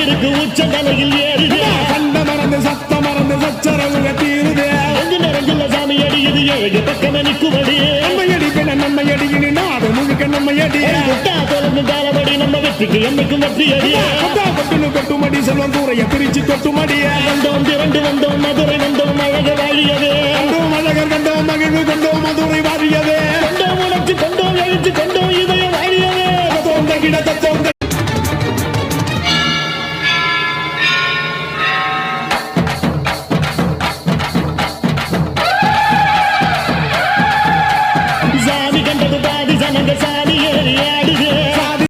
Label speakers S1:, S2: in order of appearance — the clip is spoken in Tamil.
S1: இருக்கு உச்சந்தலையில் ஏறுது
S2: கண்ட மறந்து சத்த மறந்து சச்சரவுக தீருது
S1: நிறைஞ்சுள்ள சாமி அடியுது ஏழு பக்கம் நிற்குமடி
S2: நம்மையடி பின்ன நம்மையடி இனி நாடு முழுக்க நம்மையடி
S1: தொடர்ந்து தாளபடி நம்ம வெற்றிக்கு என்னைக்கும் வெற்றி அடியா
S2: கொட்டுனு கொட்டுமடி செல்வம் கூறைய பிரிச்சு கொட்டுமடிய
S1: வந்தோம் திரண்டு வந்தோம் மதுரை வந்தோம் அழக வாழியது
S2: கண்டோம் அழகர் கண்டோம் மகிழ்வு கொண்டோம் மதுரை வாழியது
S1: கொண்டோம் உணர்ச்சி கொண்டோம் எழுச்சி கொண்டோம் இதை